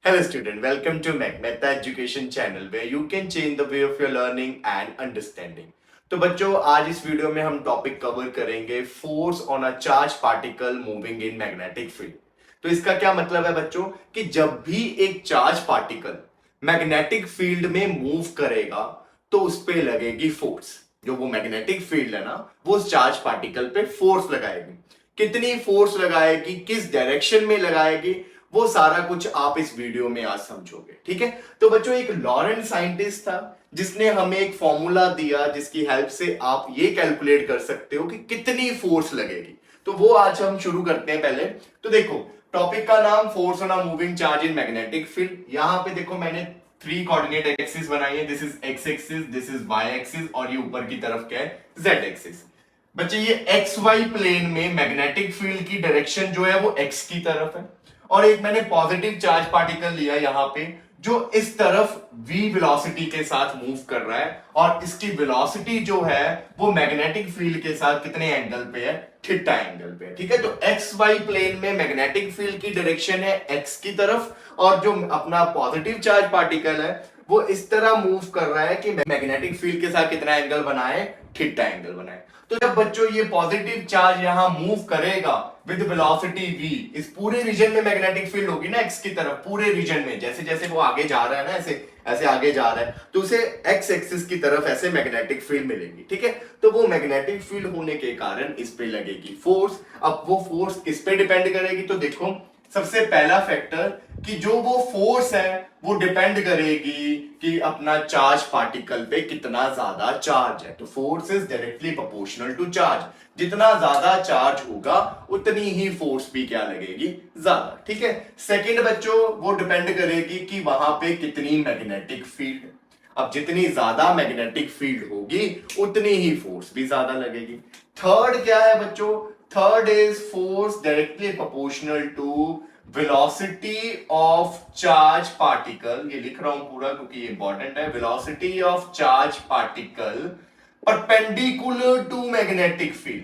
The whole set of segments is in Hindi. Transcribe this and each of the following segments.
Hello student, welcome to Meta Education channel where you can change the way of your learning and understanding. तो बच्चों आज इस वीडियो में हम टॉपिक कवर करेंगे force on a charge particle moving in magnetic field. तो इसका क्या मतलब है बच्चों कि जब भी एक चार्ज पार्टिकल मैग्नेटिक फील्ड में मूव करेगा तो उस पे लगेगी फोर्स। जो वो मैग्नेटिक फील्ड है ना वो उस चार्ज पार्टिकल पे फोर्स लगाएगी। कितनी फोर्स लगाएगी, किस डायरेक्शन में लगाएगी, वो सारा कुछ आप इस वीडियो में आज समझोगे। ठीक है, तो बच्चों एक लॉरेंट साइंटिस्ट था जिसने हमें एक फॉर्मूला दिया जिसकी हेल्प से आप ये कैलकुलेट कर सकते हो कि कितनी फोर्स लगेगी। तो वो आज हम शुरू करते हैं। पहले तो देखो टॉपिक का नाम force on a moving charge in magnetic field. यहां पे देखो मैंने 3 कोऑर्डिनेट एक्सिस बनाई है। This is X axis, this is Y axis और ये ऊपर की तरफ क्या है, जेड एक्सिस। बच्चे ये एक्स वाई प्लेन में मैग्नेटिक फील्ड की डायरेक्शन जो है वो एक्स की तरफ है और एक मैंने पॉजिटिव चार्ज पार्टिकल लिया यहां पे जो इस तरफ v वेलोसिटी के साथ मूव कर रहा है और इसकी वेलोसिटी जो है वो मैग्नेटिक फील्ड के साथ कितने एंगल पे है, थीटा एंगल पे है। ठीक है, तो एक्स वाई प्लेन में मैग्नेटिक फील्ड की डायरेक्शन है एक्स की तरफ और जो अपना पॉजिटिव चार्ज पार्टिकल है वो इस तरह मूव कर रहा है कि मैग्नेटिक फील्ड के साथ कितना एंगल बनाए, थीटा एंगल बनाए। तो जब बच्चों ये पॉजिटिव चार्ज यहां मूव करेगा विद वेलोसिटी v, इस पूरे रीजन में मैग्नेटिक फील्ड होगी ना एक्स की तरफ, पूरे रीजन में जैसे जैसे वो आगे जा रहा है ना, ऐसे ऐसे आगे जा रहा है तो उसे एक्स एक्सिस की तरफ ऐसे मैग्नेटिक फील्ड मिलेगी। ठीक है, तो वो मैग्नेटिक फील्ड होने के कारण इस पे लगेगी फोर्स। अब वो फोर्स किस पे डिपेंड करेगी, तो देखो सबसे पहला फैक्टर कि जो वो फोर्स है वो डिपेंड करेगी कि अपना चार्ज पार्टिकल पे कितना ज्यादा चार्ज है। तो force is directly proportional to charge. जितना ज्यादा चार्ज होगा उतनी ही फोर्स भी क्या लगेगी, ज्यादा। ठीक है, सेकंड बच्चों वो डिपेंड करेगी कि वहां पे कितनी मैग्नेटिक फील्ड। अब जितनी ज्यादा मैग्नेटिक फील्ड होगी उतनी ही फोर्स भी ज्यादा लगेगी। थर्ड क्या है बच्चों, third is force directly proportional to velocity of charge particle. ये लिख रहा हूं पूरा क्योंकि ये इंपॉर्टेंट है। Velocity of charge particle perpendicular to magnetic field,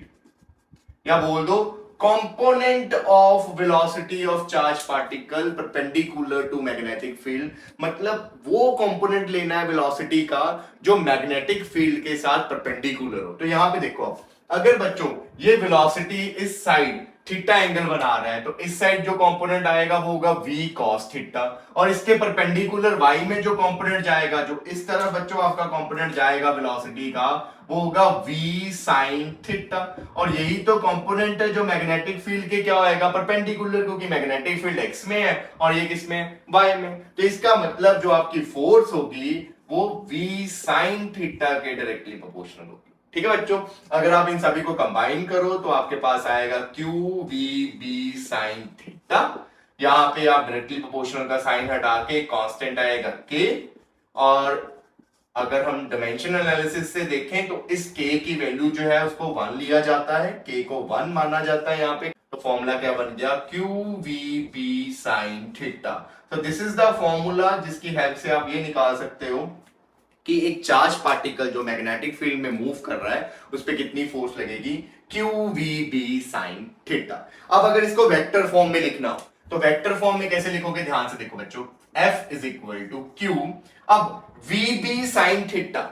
या बोल दो component of velocity of charge particle perpendicular to magnetic field. मतलब वो कंपोनेंट लेना है वेलोसिटी का जो मैग्नेटिक फील्ड के साथ परपेंडिकुलर हो। तो यहां पे देखो अगर बच्चों ये वेलोसिटी इस साइड थीटा एंगल बना रहा है तो इस साइड जो कंपोनेंट आएगा वो होगा v cos थीटा और इसके परपेंडिकुलर y में जो कंपोनेंट जाएगा, जो इस तरफ बच्चों आपका कंपोनेंट जाएगा वेलोसिटी का, वो होगा v sin थीटा। और यही तो कंपोनेंट है जो मैग्नेटिक फील्ड के क्या होएगा, परपेंडिकुलर, क्योंकि मैग्नेटिक फील्ड x में है और ये किस में, y में। तो इसका मतलब जो आपकी फोर्स होगी वो v sin थीटा के डायरेक्टली प्रोपोर्शनल होगी। ठीक है बच्चों, अगर आप इन सभी को कंबाइन करो तो आपके पास आएगा Q V B sine theta. यहां पे आप डायरेक्टली प्रोपोर्शनल का साइन हटा के कांस्टेंट आएगा के, और अगर हम डायमेंशनल एनालिसिस से देखें तो इस के की वैल्यू जो है उसको 1 लिया जाता है, के को 1 माना जाता है यहाँ पे। तो फॉर्मूला क्या बन गया, Q V B sine theta. तो दिस इज द फॉर्मूला जिसकी हेल्प से आप ये निकाल सकते हो कि एक चार्ज पार्टिकल जो मैग्नेटिक फील्ड में मूव कर रहा है उस पर कितनी फोर्स लगेगी, Q V B sine theta. अब अगर इसको वेक्टर फॉर्म में लिखना हो तो वेक्टर फॉर्म में कैसे लिखोगे, ध्यान से देखो बच्चों, F is equal to Q. अब वी बी साइन थीटा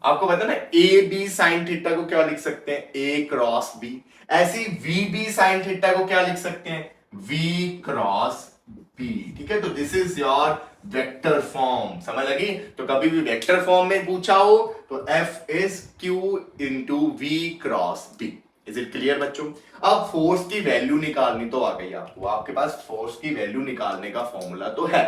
आपको पता ना, ए बी साइन थीटा को क्या लिख सकते हैं, ए क्रॉस बी। ऐसी वी बी साइन थीटा को क्या लिख सकते हैं, वी क्रॉस बी। ठीक है, तो this is your vector form. समझ लगी, तो कभी भी वेक्टर फॉर्म में पूछा हो तो F is Q into V cross B. Is it clear बच्चों। अब फोर्स की वैल्यू निकालनी तो आ गई आपको, आपके पास फोर्स की वैल्यू निकालने का फॉर्मूला तो है।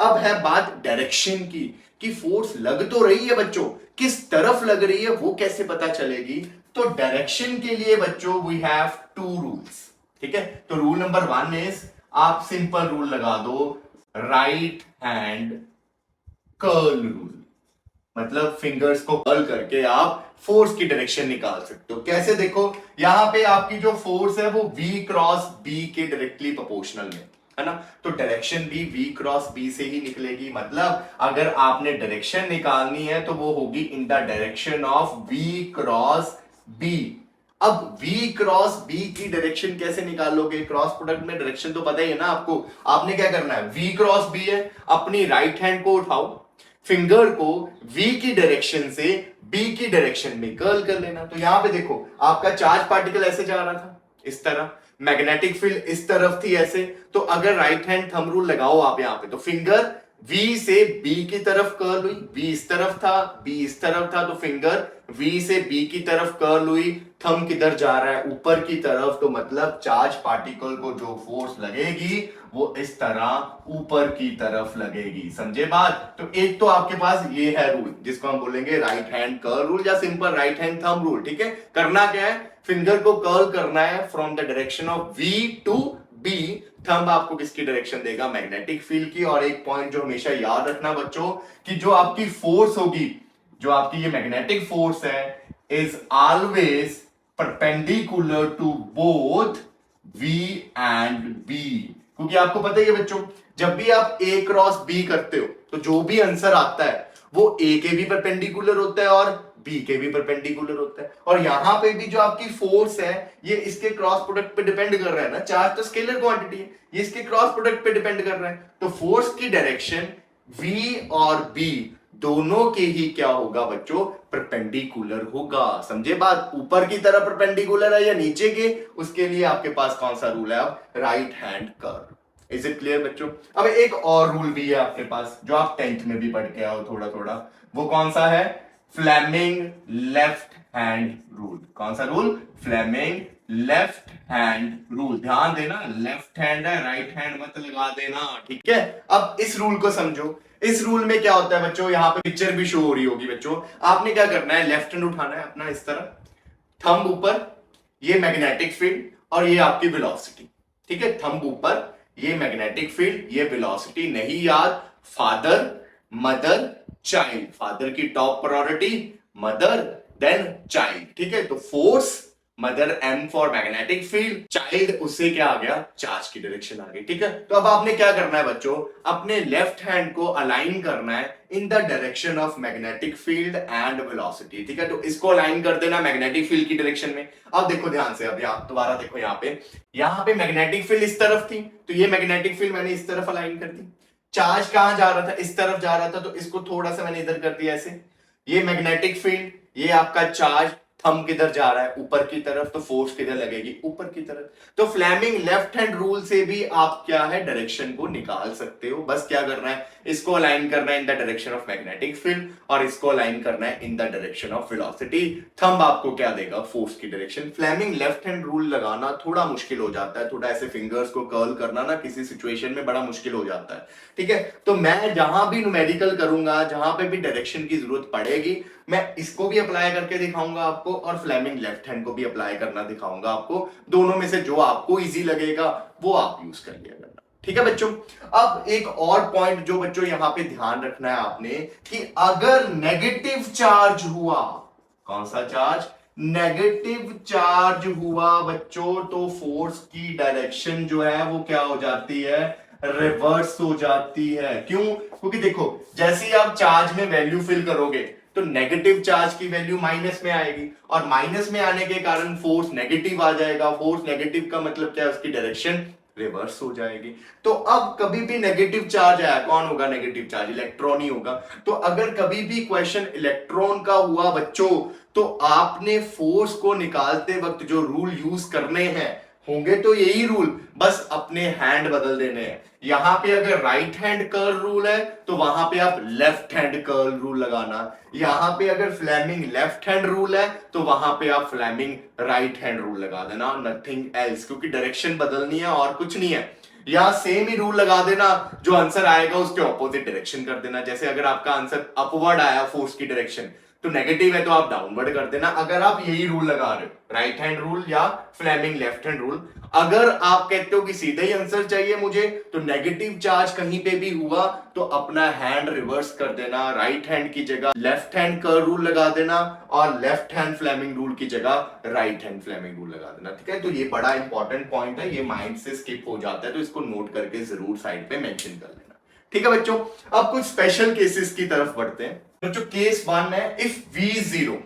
अब है बात डायरेक्शन की कि फोर्स लग तो रही है बच्चों, किस तरफ लग रही है वो कैसे पता चलेगी। तो डायरेक्शन के लिए बच्चों वी हैव 2 रूल्स। ठीक है, तो रूल नंबर 1 इज, आप सिंपल रूल लगा दो, राइट हैंड कर्ल रूल। मतलब फिंगर्स को कर्ल करके आप फोर्स की डायरेक्शन निकाल सकते हो। कैसे, देखो यहां पे आपकी जो फोर्स है वो v क्रॉस b के डायरेक्टली प्रोपोर्शनल में है ना, तो डायरेक्शन भी v क्रॉस b से ही निकलेगी। मतलब अगर आपने डायरेक्शन निकालनी है तो वो होगी इन the direction of v cross b। अब v क्रॉस b की डायरेक्शन कैसे निकालोगे? क्रॉस प्रोडक्ट में डायरेक्शन तो पता ही है ना आपको। आपने क्या करना है, v क्रॉस b है, अपनी राइट हैंड को उठाओ, फिंगर को v की डायरेक्शन से b की डायरेक्शन में कर्ल कर लेना। तो यहां पे देखो आपका चार्ज पार्टिकल ऐसे जा रहा था, इस तरह, मैग्नेटिक फील्ड इस तरफ थी ऐसे। तो अगर राइट हैंड थंब रूल लगाओ आप यहां पे, तो फिंगर V से B की तरफ कर्ल हुई, B इस तरफ था, B इस तरफ था, तो फिंगर V से B की तरफ कर्ल हुई। थंब किधर जा रहा है? ऊपर की तरफ। तो मतलब चार्ज पार्टिकल को जो फोर्स लगेगी वो इस तरह ऊपर की तरफ लगेगी। समझे बात? तो एक तो आपके पास ये है रूल जिसको हम बोलेंगे राइट हैंड कर्ल रूल या simple right hand thumb rule. ठीक है, करना क्या है, फिंगर को कर्ल करना है from the direction of V to B। Thumb आपको किसकी डायरेक्शन देगा? मैग्नेटिक फील्ड की। और एक पॉइंट जो हमेशा याद रखना बच्चों, कि जो आपकी फोर्स होगी, जो आपकी ये मैग्नेटिक फोर्स है, is always perpendicular to both V and B। क्योंकि आपको पता ही है बच्चों, जब भी आप A क्रॉस B करते हो तो जो भी आंसर आता है वो A के भी परपेंडिकुलर होता है और B के भी परपेंडिकुलर होता है। और यहां पे भी जो आपकी फोर्स है ये इसके क्रॉस प्रोडक्ट पे डिपेंड कर रहा है ना। चार्ज तो स्केलर क्वांटिटी है, ये इसके क्रॉस प्रोडक्ट पे डिपेंड कर रहा है। तो फोर्स की डायरेक्शन V और B दोनों के ही क्या होगा बच्चों? परपेंडिकुलर होगा। समझे बात? ऊपर की तरफ परपेंडिकुलर है या नीचे के, उसके लिए आपके पास कौन सा रूल है? अब right hand curl. Is it clear बच्चों? अब एक और रूल भी है आपके पास जो आप 10th में भी पढ़ के आओ थोड़ा थोड़ा। वो कौन सा है? Fleming left hand rule. कौन सा rule? Fleming left hand rule. ध्यान देना, लेफ्ट हैंड है, राइट हैंड मत लगा देना। ठीक है, अब इस रूल को समझो। इस रूल में क्या होता है बच्चों, यहां पे पिक्चर भी शो हो रही होगी बच्चों। आपने क्या करना है, लेफ्ट हैंड उठाना है अपना इस तरह, थंब ऊपर, ये मैग्नेटिक फील्ड और ये आपकी वेलोसिटी। ठीक है, थंब ऊपर, ये मैग्नेटिक फील्ड, ये वेलोसिटी। नहीं याद, फादर मदर चाइल्ड, फादर की top priority, mother then child. ठीक है, तो force mother M for magnetic field, child उससे क्या आ गया? चार्ज की डायरेक्शन आ गई। ठीक है, तो अब आपने क्या करना है बच्चों, अपने लेफ्ट हैंड को अलाइन करना है in the direction of magnetic field and velocity. ठीक है, तो इसको अलाइन कर देना मैग्नेटिक फील्ड की डायरेक्शन में। अब देखो ध्यान से, अब यहां दोबारा देखो, यहां पे मैग्नेटिक फील्ड इस तरफ थी, तो ये मैग्नेटिक फील्ड मैंने इस तरफ अलाइन कर दी। चार्ज कहां जा रहा था? इस तरफ जा रहा था, तो इसको थोड़ा सा मैंने इधर कर दिया ऐसे। ये मैग्नेटिक फील्ड, ये आपका चार्ज, थंब किधर जा रहा है? ऊपर की तरफ, तो फोर्स किधर लगेगी? ऊपर की तरफ। तो फ्लेमिंग लेफ्ट हैंड रूल से भी आप क्या है, डायरेक्शन को निकाल सकते हो। बस क्या करना है, इसको अलाइन करना है in the direction of magnetic field और इसको अलाइन करना है in the direction of velocity. Thumb आपको क्या देगा? फोर्स की direction. Fleming left hand rule लगाना थोड़ा मुश्किल हो जाता है, थोड़ा ऐसे फिंगर्स को कर्ल करना ना किसी सिचुएशन में बड़ा मुश्किल हो जाता है। ठीक है, तो मैं जहां भी न्यूमेरिकल करूंगा, जहां पे भी डायरेक्शन की जरूरत पड़ेगी, मैं इसको भी अप्लाई करके दिखाऊंगा आपको और फ्लेमिंग लेफ्ट हैंड को भी अप्लाई करना दिखाऊंगा आपको। दोनों में से जो आपको इजी लगेगा वो आप यूज कर लिया करना। ठीक है बच्चों, अब एक और पॉइंट जो बच्चों यहां पे ध्यान रखना है आपने, कि अगर नेगेटिव चार्ज हुआ, कौन सा चार्ज? नेगेटिव चार्ज हुआ बच्चों, तो फोर्स की डायरेक्शन जो है वो क्या हो जाती है? रिवर्स हो जाती है। क्यों? क्योंकि देखो, जैसे ही आप चार्ज में वैल्यू फिल करोगे तो नेगेटिव चार्ज की वैल्यू माइनस में आएगी और माइनस में आने के कारण फोर्स नेगेटिव आ जाएगा। फोर्स नेगेटिव का मतलब क्या है? उसकी डायरेक्शन रिवर्स हो जाएगी। तो अब कभी भी नेगेटिव चार्ज आया, कौन होगा नेगेटिव चार्ज? इलेक्ट्रॉन ही होगा। तो अगर कभी भी क्वेश्चन इलेक्ट्रॉन का हुआ बच्चों, तो आपने फोर्स को निकालते वक्त जो रूल यूज करने हैं होंगे तो यही रूल, बस अपने हैंड बदल देने हैं। यहां पे अगर राइट हैंड कर्ल रूल है तो वहां पे आप लेफ्ट हैंड कर्ल रूल लगाना। यहां पे अगर फ्लेमिंग लेफ्ट हैंड रूल है तो वहां पे आप फ्लेमिंग राइट हैंड रूल लगा देना, नथिंग एल्स, क्योंकि डायरेक्शन बदलनी है और कुछ नहीं है। यहां सेम ही रूल लगा देना, जो आंसर आएगा उसके ऑपोजिट डायरेक्शन कर देना। जैसे अगर आपका आंसर अपवर्ड आया फोर्स की डायरेक्शन, तो नेगेटिव है तो आप डाउनवर्ड कर देना। अगर आप यही रूल लगा रहे हो, राइट हैंड रूल या फ्लेमिंग लेफ्ट हैंड रूल। अगर आप कहते हो कि सीधे ही आंसर चाहिए मुझे, तो नेगेटिव चार्ज कहीं पे भी हुआ तो अपना हैंड रिवर्स कर देना, राइट हैंड की जगह लेफ्ट हैंड कर्ल रूल लगा देना और लेफ्ट हैंड फ्लेमिंग रूल की जगह राइट हैंड फ्लेमिंग रूल लगा देना। ठीक है, तो ये बड़ा इंपॉर्टेंट पॉइंट है, ये माइंड से स्किप हो जाता है, तो इसको नोट करके जरूर साइड पे मेंशन कर लेना। ठीक है बच्चों, अब कुछ स्पेशल केसेस की तरफ बढ़ते हैं बच्चों। केस 1 है, इफ V0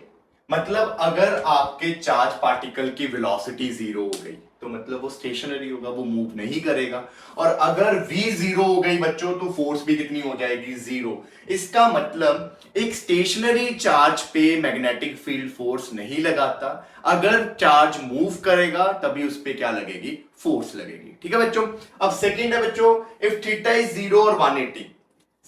मतलब अगर आपके चार्ज पार्टिकल की वेलोसिटी जीरो हो गई तो मतलब वो स्टेशनरी होगा, वो मूव नहीं करेगा। और अगर v जीरो हो गई बच्चों तो फोर्स भी कितनी हो जाएगी, जीरो। इसका मतलब एक स्टेशनरी चार्ज पे मैग्नेटिक फील्ड फोर्स नहीं लगाता, अगर चार्ज मूव करेगा तभी उस पे क्या लगेगी, फोर्स लगेगी। ठीक है बच्चों। अब सेकंड है बच्चों, इफ थीटा इज जीरो और 180।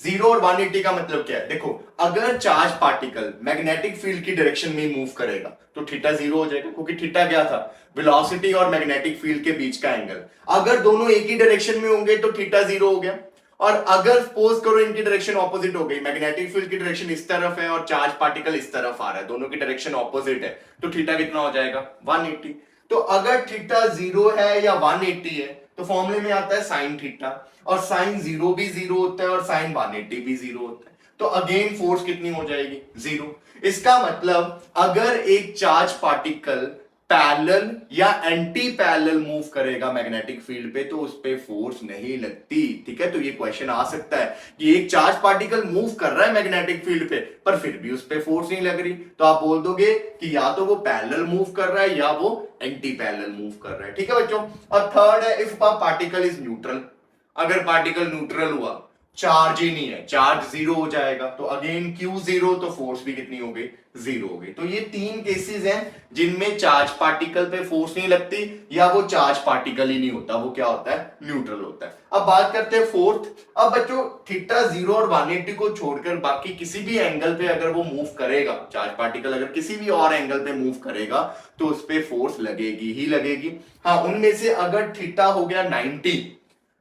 जीरो और 180 का मतलब क्या है, देखो अगर चार्ज पार्टिकल मैग्नेटिक फील्ड की डायरेक्शन में मूव करेगा तो थीटा जीरो हो जाएगा, क्योंकि थीटा क्या था, वेलोसिटी और मैग्नेटिक फील्ड के बीच का एंगल। अगर दोनों एक ही डायरेक्शन में होंगे तो थीटा जीरो हो गया। और अगर सपोज करो इनकी डायरेक्शन ऑपोजिट हो गई, मैग्नेटिक फील्ड की डायरेक्शन इस तरफ है और चार्ज पार्टिकल इस तरफ आ रहा है, दोनों की डायरेक्शन ऑपोजिट है, तो थीटा कितना हो जाएगा, 180। तो अगर थीटा जीरो है या 180 है तो फॉर्मूले में आता है साइन थीटा, और साइन जीरो भी जीरो होता है और साइन 180 भी जीरो होता है, तो अगेन फोर्स कितनी हो जाएगी, जीरो। इसका मतलब अगर एक चार्ज पार्टिकल पैरेलल या एंटी पैरेलल मूव करेगा मैग्नेटिक फील्ड पे तो उस पे फोर्स नहीं लगती। ठीक है, तो ये क्वेश्चन आ सकता है कि एक चार्ज पार्टिकल मूव कर रहा है मैग्नेटिक फील्ड पे पर फिर भी उस पे फोर्स नहीं लग रही, तो आप बोल दोगे कि या तो वो पैरेलल मूव कर रहा है या वो एंटी पैरेलल मूव कर रहा है। ठीक है बच्चों। और थर्ड है, इफ पार्टिकल इज न्यूट्रल। अगर पार्टिकल न्यूट्रल हुआ, चार्ज ही नहीं है, चार्ज जीरो हो जाएगा, तो अगेन क्यू जीरो, तो फोर्स भी कितनी हो गई, जीरो हो गई। तो ये तीन केसेस हैं जिनमें चार्ज पार्टिकल पे फोर्स नहीं लगती या वो चार्ज पार्टिकल ही नहीं होता, वो क्या होता है, न्यूट्रल होता है। अब बात करते हैं फोर्थ। अब बच्चों थीटा जीरो और 180 को छोड़कर बाकी किसी भी एंगल पे अगर वो मूव करेगा, चार्ज पार्टिकल अगर किसी भी और एंगल पे मूव करेगा तो उस पे फोर्स लगेगी ही लगेगी। हाँ, उनमें से अगर थीटा हो गया 90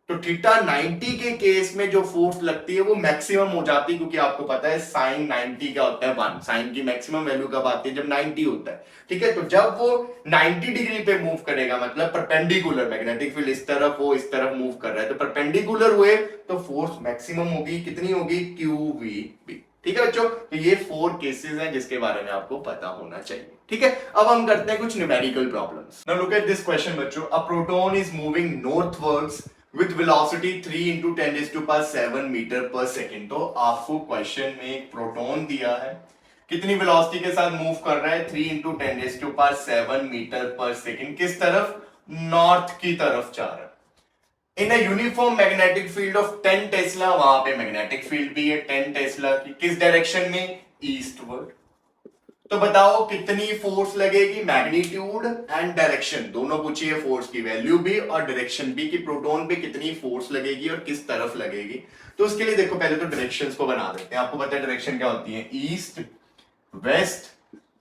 तो थीटा 90 के केस में जो फोर्स लगती है वो मैक्सिमम हो जाती है, क्योंकि आपको पता है साइन 90 क्या होता है, 1। साइन की मैक्सिमम वैल्यू कब आती है, जब 90 होता है। ठीक है, तो जब वो 90 डिग्री पे मूव करेगा, मतलब परपेंडिकुलर, मैग्नेटिक फील्ड इस तरफ वो इस तरफ मूव कर रहा है, तो परपेंडिकुलर हुए तो फोर्स मैक्सिमम होगी, कितनी होगी, QVB। ठीक है बच्चों, तो ये 4 केसेस हैं जिसके बारे में आपको पता होना चाहिए। ठीक है, अब हम करते हैं कुछ numerical problems. Now look at this question बच्चों, a proton is moving northwards with velocity 3 into 10 raised to power 7 metre पर सेकेंड। तो आपको क्वेश्चन में एक प्रोटॉन दिया है, कितनी वेलोसिटी के साथ मूव कर रहा है, 3 into 10 raised to power 7 metre पर सेकेंड। किस तरफ, नॉर्थ की तरफ जा रहा है। In a uniform magnetic field of 10 tesla, वहां पे मैग्नेटिक फील्ड भी है 10 टेस्ला की, किस डायरेक्शन में, ईस्टवर्ड। तो बताओ कितनी फोर्स लगेगी, मैग्नीट्यूड एंड डायरेक्शन दोनों पूछिए, फोर्स की वैल्यू भी और डायरेक्शन भी, कि प्रोटॉन पे कितनी फोर्स लगेगी और किस तरफ लगेगी। तो उसके लिए देखो पहले तो डायरेक्शंस को बना देते हैं। आपको पता है डायरेक्शन क्या होती है, east, west,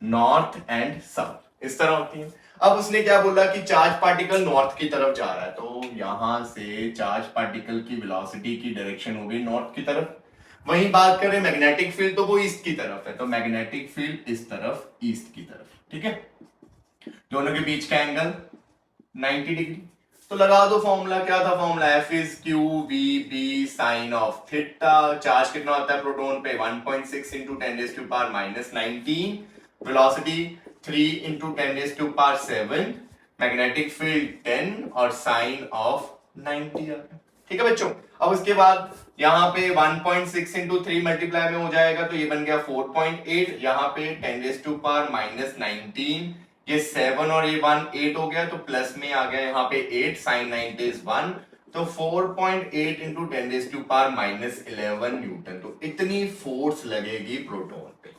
north and south, इस तरह होती है। अब उसने क्या बोला कि चार्ज पार्टिकल नॉर्थ की तरफ जा रहा है, तो यहां से चार्ज पार्टिकल की वेलोसिटी की डायरेक्शन हो गई नॉर्थ की तरफ। वहीं बात करें मैग्नेटिक फील्ड तो वो ईस्ट की तरफ है, तो मैग्नेटिक फील्ड इस तरफ, ईस्ट की तरफ। ठीक है, दोनों के बीच का एंगल 90 डिग्री। तो लगा दो फॉर्मूला, क्या था formula, F is Q V B sine of theta. Charge कितना होता है प्रोटॉन पे, 1.6 into 10 raise to power -19, velocity 3 into 10 raise to power 7, magnetic field 10 और साइन ऑफ 90 आ गया। ठीक है बच्चों, अब उसके बाद यहाँ पे 1.6 इंटू 3 मल्टीप्लाई में हो जाएगा तो ये बन गया 4.8, यहाँ पे 10 रेज़ टू पावर -19, ये 7 और ये 1 8 हो गया, तो प्लस में आ गया यहाँ पे 8, साइन 90 इज 1, तो 4.8 into 10 raise to power -11 newton. तो इतनी फोर्स लगेगी प्रोटॉन पे।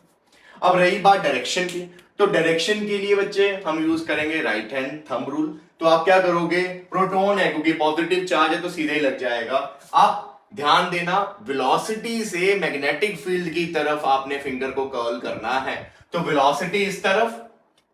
अब रही बात डायरेक्शन की, तो डायरेक्शन के लिए बच्चे हम यूज करेंगे राइट हैंड थंब रूल। तो आप क्या करोगे, प्रोटॉन है क्योंकि पॉजिटिव चार्ज है तो सीधे ही लग जाएगा। आप ध्यान देना, वेलोसिटी से मैग्नेटिक फील्ड की तरफ आपने फिंगर को कर्ल करना है, तो वेलोसिटी इस तरफ,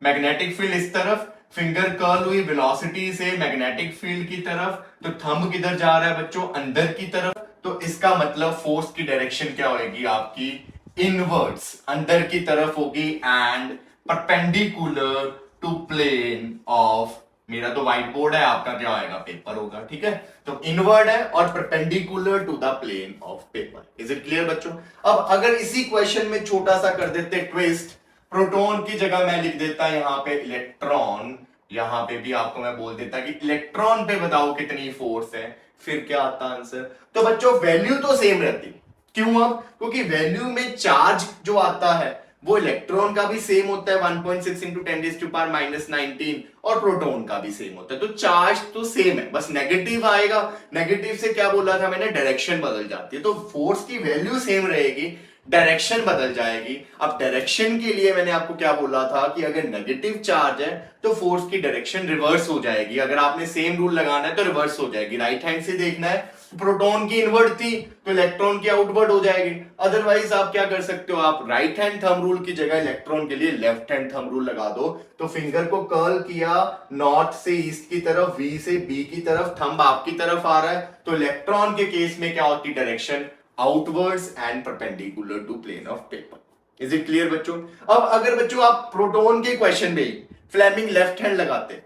मैग्नेटिक फील्ड इस तरफ, फिंगर कर्ल हुई वेलोसिटी से मैग्नेटिक फील्ड की तरफ, तो थंब किधर जा रहा है बच्चों, अंदर की तरफ। तो इसका मतलब फोर्स की डायरेक्शन क्या होगी आपकी, इनवर्ड्स, अंदर की तरफ होगी, and perpendicular to plane of, मेरा तो व्हाइट बोर्ड है, आपका क्या होगा, पेपर होगा। ठीक है, तो इनवर्ड है और perpendicular to the plane of paper. Is it clear बच्चों। अब अगर इसी क्वेश्चन में छोटा सा कर देते ट्विस्ट, प्रोटॉन की जगह मैं लिख देता यहाँ पे इलेक्ट्रॉन, यहां पे भी आपको मैं बोल देता कि इलेक्ट्रॉन पे बताओ कितनी फोर्स है, फिर क्या आता आंसर। तो बच्चों वैल्यू तो सेम रहती, क्यों, अब क्योंकि वैल्यू में चार्ज जो आता है वो इलेक्ट्रॉन का भी सेम होता है 1.6 इंटू 10⁻⁻19 और प्रोटॉन का भी सेम होता है। तो चार्ज तो सेम है, बस नेगेटिव आएगा। नेगेटिव से क्या बोला था मैंने, डायरेक्शन बदल जाती है। तो फोर्स की वैल्यू सेम रहेगी, डायरेक्शन बदल जाएगी। अब डायरेक्शन के लिए मैंने आपको क्या बोला था कि अगर नेगेटिव चार्ज है तो फोर्स की डायरेक्शन रिवर्स हो जाएगी। अगर आपने सेम रूल लगाना है तो रिवर्स हो जाएगी। राइट हैंड से देखना है, प्रोटॉन की इनवर्ड थी तो इलेक्ट्रॉन की आउटवर्ड हो जाएगी। अदरवाइज आप क्या कर सकते हो, आप राइट हैंड थंब रूल की जगह इलेक्ट्रॉन के लिए लेफ्ट हैंड थंब रूल लगा दो। तो फिंगर को कर्ल किया नॉर्थ से ईस्ट की तरफ, वी से बी की तरफ, थंब आपकी तरफ आ रहा है, तो इलेक्ट्रॉन के केस में क्या होती direction, outwards and perpendicular to plane of paper. Is it clear बच्चों? अब अगर बच्चों आप प्रोटॉन के क्वेश्चन में फ्लेमिंग लेफ्ट हैंड लगाते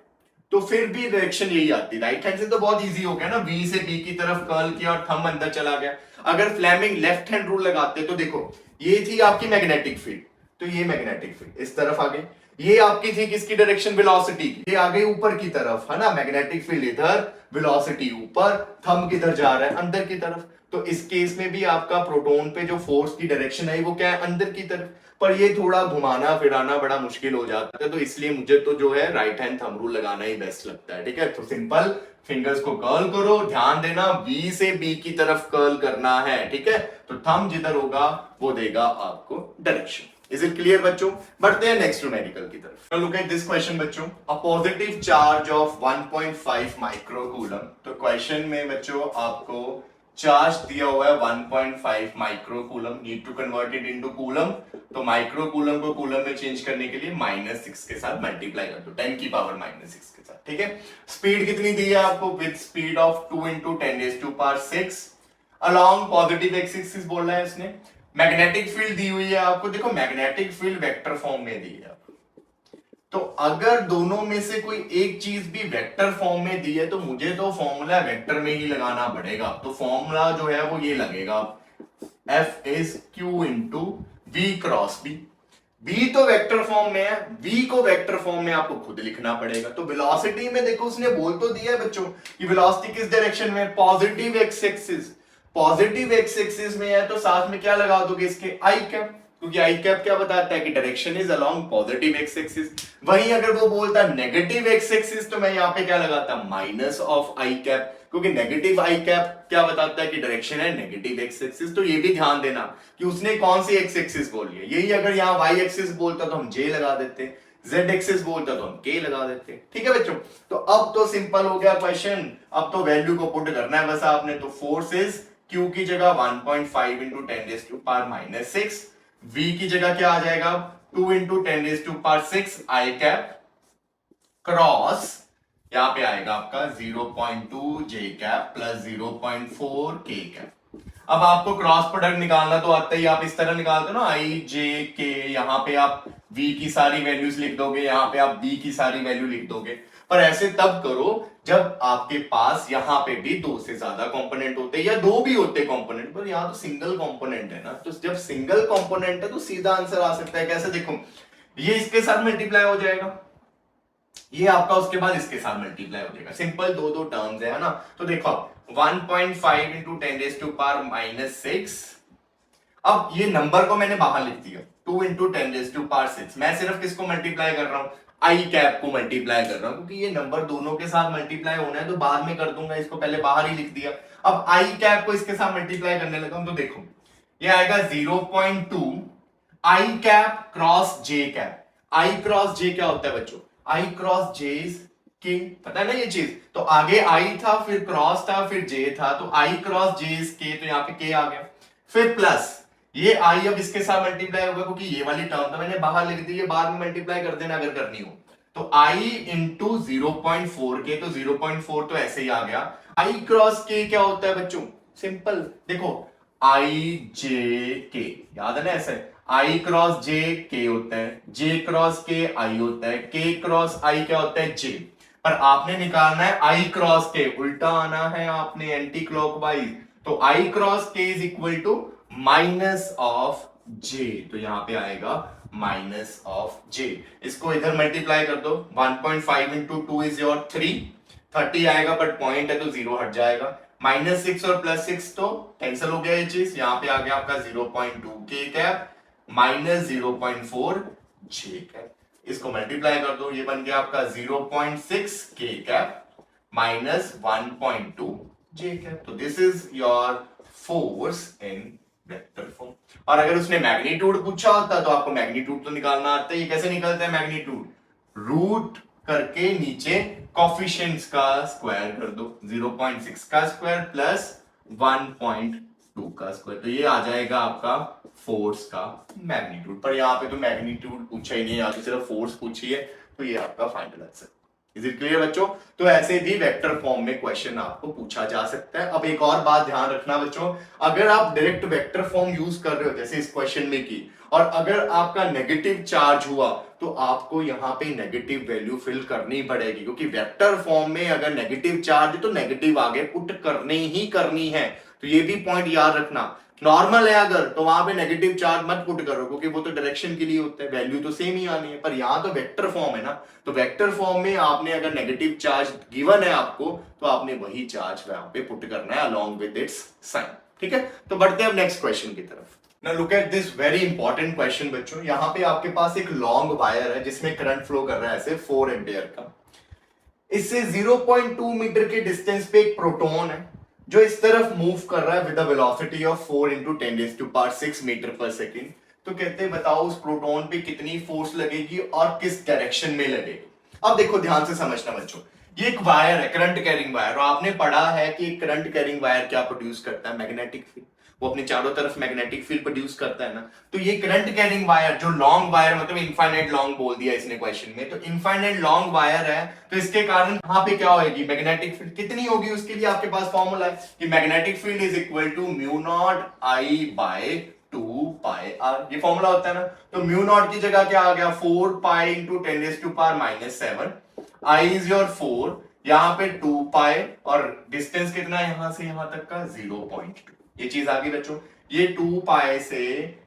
तो फिर भी डायरेक्शन यही आती। राइट हैंड से तो बहुत इजी हो गया ना, बी से बी की तरफ कर्ल किया और थंब अंदर चला गया। अगर फ्लेमिंग लेफ्ट हैंड रूल लगाते तो देखो, ये थी आपकी मैग्नेटिक फील्ड, तो ये मैग्नेटिक फील्ड इस तरफ आ गई। ये आपकी थी किसकी डायरेक्शन, वेलोसिटी की, ये आ गई ऊपर की तरफ, है ना। मैग्नेटिक फील्ड इधर, वेलोसिटी ऊपर, थंब किधर जा रहा है, अंदर की तरफ। तो इस केस में भी आपका प्रोटॉन पे जो फोर्स की डायरेक्शन है वो क्या है, अंदर की तरफ। पर ये थोड़ा घुमाना फिराना बड़ा मुश्किल हो जाता है, तो इसलिए मुझे तो जो है राइट हैंड थंब रूल लगाना ही बेस्ट लगता है। ठीक है, तो सिंपल फिंगर्स को कर्ल करो, ध्यान देना बी से बी की तरफ कर्ल करना है। ठीक है, तो थंब जिधर होगा वो देगा आपको डायरेक्शन। इज इट क्लियर बच्चों? बढ़ते हैं नेक्स्ट न्यूमेरिकल की तरफ। लुक एट दिस क्वेश्चन बच्चों, a positive charge of 1.5 microcoulomb. तो क्वेश्चन में बच्चों आपको चार्ज दिया हुआ है 1.5 microcoulomb, need to convert it into coulomb. तो माइक्रोकूलम को कूलम में चेंज करने के लिए -6 के साथ मल्टीप्लाई कर दो, 10 की पावर -6 के साथ। ठीक है, स्पीड कितनी दी है आपको, with speed of 2 into 10⁻6 along positive x axis बोल रहा है इसने। मैग्नेटिक फील्ड दी हुई है आपको, देखो मैग्नेटिक फील्ड वेक्टर फॉर्म में दी है। तो अगर दोनों में से कोई एक चीज भी वेक्टर फॉर्म में दी है तो मुझे तो फॉर्मूला वेक्टर में ही लगाना पड़ेगा। तो फॉर्मूला जो है वो ये लगेगा, F is Q into V cross B। B तो वेक्टर फॉर्म में है, V को वेक्टर फॉर्म में आपको खुद लिखना पड़ेगा। तो वेलोसिटी में देखो उसने बोल तो दिया है बच्चों कि वेलोसिटी किस डायरेक्शन में, positive x axis. Positive x axis में है तो साथ में क्या लगा दोगे इसके, आई कैप, क्योंकि आई कैप क्या बताता है कि direction is along positive x axis. वहीं अगर वो बोलता नेगेटिव एक्स एक्सिस तो मैं यहां पे क्या लगाता, माइनस ऑफ आई कैप, क्योंकि नेगेटिव आई कैप क्या बताता है कि डायरेक्शन है नेगेटिव एक्स एक्सिस। तो ये भी ध्यान देना कि उसने कौन सी एक्स एक्सिस बोली है। यही अगर यहाँ वाई एक्सिस बोलता तो हम जे लगा देते, जेड एक्सिस बोलता तो हम के लगा देते। ठीक है बच्चों, तो अब तो सिंपल हो गया क्वेश्चन। अब तो वैल्यू को पुट करना है बस आपने। तो फोर्स इज Q की जगह 1.5 इंटू 10⁻⁻6, V की जगह क्या आ जाएगा, 2 इंटू 10⁻6 आई कैप क्रॉस, यहां पे आएगा आपका 0.2 जे कैप प्लस 0.4 के कैप। अब आपको क्रॉस प्रोडक्ट निकालना तो आता ही, आप इस तरह निकालते हो ना, आई जे के, यहां पे आप V की सारी वैल्यूज लिख दोगे, यहां पे आप B की सारी वैल्यू लिख दोगे। पर ऐसे तब करो जब आपके पास यहां पे भी दो से ज्यादा कंपोनेंट होते या दो भी होते कंपोनेंट, पर यहां तो सिंगल कंपोनेंट है ना। तो जब सिंगल कंपोनेंट है तो सीधा आंसर आ सकता है। कैसे, देखो ये इसके साथ मल्टीप्लाई हो जाएगा, ये आपका उसके बाद इसके साथ मल्टीप्लाई हो जाएगा। सिंपल दो दो टर्म्स है ना। तो देखो 1.5 इंटू 10⁻⁻6, अब ये नंबर को मैंने बाहर लिख दिया 2 इंटू 10⁻6। मैं सिर्फ किसको मल्टीप्लाई कर रहा हूं, आई कैप को मल्टीप्लाई कर रहा हूं, क्योंकि ये नंबर दोनों के साथ मल्टीप्लाई होना है तो बाद में कर दूंगा, इसको पहले बाहर ही लिख दिया। अब आई कैप को इसके साथ मल्टीप्लाई करने लगा हूं तो देखो ये आएगा 0.2 आई कैप क्रॉस जे कैप। आई क्रॉस जे क्या होता है बच्चों, आई क्रॉस जे के, पता है ना ये चीज। तो आगे आई था, फिर क्रॉस था, फिर जे था, तो आई क्रॉस जे के, तो यहाँ पे के आ गया। फिर प्लस ये आई अब इसके साथ मल्टीप्लाई होगा, क्योंकि ये वाली टर्म तो मैंने बाहर लिख दी, ये बाद में मल्टीप्लाई कर देना अगर करनी हो। तो आई इंटू 0.4 के, तो 0.4 तो ऐसे ही आ गया। आई क्रॉस के क्या होता है बच्चों, सिंपल देखो आई जे के, याद है ना ऐसे, आई क्रॉस जे के होता है, जे क्रॉस के आई होता है, के क्रॉस आई क्या होता है, जे। पर आपने निकालना है आई क्रॉस के, उल्टा आना है आपने, एंटी क्लॉकवाइज। तो i cross k is equal to minus of j, तो यहां पे आएगा माइनस ऑफ जे। इसको इधर मल्टीप्लाई कर दो, 1.5 इंटू 2 इज योर 30 आएगा, बट पॉइंट है तो 0 हट जाएगा। -6 और +6 तो कैंसिल हो गया ये चीज, यहां पे आ गया आपका 0.2 के कैप माइनस 0.4 जे कैप। इसको मल्टीप्लाई कर दो, ये बन गया आपका 0.6 के कैप माइनस 1.2 जे कैप। तो this is your force in vector form. और अगर उसने मैग्नीट्यूड पूछा होता तो आपको मैग्नीट्यूड तो निकालना आता है। ये कैसे निकलता है मैग्नीट्यूड? रूट करके नीचे कॉफिशिएंट्स का स्क्वायर कर दो, 0.6 का स्क्वायर प्लस 1.2 का स्क्वायर, तो ये आ जाएगा आपका फोर्स का मैग्नीट्यूड। पर यहाँ पे तो मैग्नीट्यूड पूछा ही नहीं, यहाँ पे सिर्फ फोर्स पूछी है, तो ये आपका final answer. Is it clear बच्चों? तो ऐसे भी वेक्टर फॉर्म में क्वेश्चन आपको पूछा जा सकता है। अब एक और बात ध्यान रखना बच्चों, अगर आप डायरेक्ट वेक्टर फॉर्म यूज कर रहे हो जैसे इस क्वेश्चन में की, और अगर आपका नेगेटिव चार्ज हुआ तो आपको यहाँ पे नेगेटिव वैल्यू फिल करनी पड़ेगी, क्योंकि वेक्टर फॉर्म में अगर नेगेटिव चार्ज है तो नेगेटिव आगे पुट करनी ही करनी है। तो ये भी पॉइंट याद रखना। नॉर्मल है अगर, तो वहां पे नेगेटिव चार्ज मत पुट करो, क्योंकि वो तो डायरेक्शन के लिए होता है, वैल्यू तो सेम ही आनी है। पर यहाँ तो वेक्टर फॉर्म है ना, तो वेक्टर फॉर्म में आपने अगर नेगेटिव चार्ज गिवन है आपको, तो आपने वही चार्ज वहां पे पुट करना है अलोंग विद इट्स साइन। ठीक है, तो बढ़ते हैं अब नेक्स्ट क्वेश्चन की तरफ। Now look at this very important question बच्चों। यहाँ पे आपके पास एक लॉन्ग वायर है जिसमें करंट फ्लो कर रहा है ऐसे 4 एम्पियर का। इससे 0.2 मीटर के डिस्टेंस पे एक प्रोटॉन है जो इस तरफ मूव कर रहा है with the velocity of 4 into 10⁻⁶ metre पर सेकेंड। तो कहते हैं बताओ उस प्रोटॉन पे कितनी फोर्स लगेगी और किस डायरेक्शन में लगेगी। अब देखो ध्यान से समझना बच्चों, ये एक वायर है, करंट कैरिंग वायर, और आपने पढ़ा है कि करंट कैरिंग वायर क्या प्रोड्यूस करता है? Magnetic field. वो अपने चारों तरफ मैग्नेटिक फील्ड प्रोड्यूस करता है ना। तो ये करंट कैरिंग वायर जो लॉन्ग वायर, मतलब इनफाइनाइट लॉन्ग बोल दिया इसने क्वेश्चन में, तो इनफाइनाइट लॉन्ग वायर है, तो इसके कारण यहाँ पे क्या होगी? मैग्नेटिक फील्ड कितनी होगी उसके लिए आपके पास फॉर्मूला है कि magnetic field is equal to mu naught I by 2 pi R. ये फॉर्मूला होता है ना। तो म्यू नॉट की जगह क्या आ गया? 4 pi into 10⁻⁻⁷ I is your 4, यहाँ पे 2 पाई, और डिस्टेंस कितना है यहां से यहां तक का? 0.2। ये चीज आ गई बच्चों। ये 2 पाई से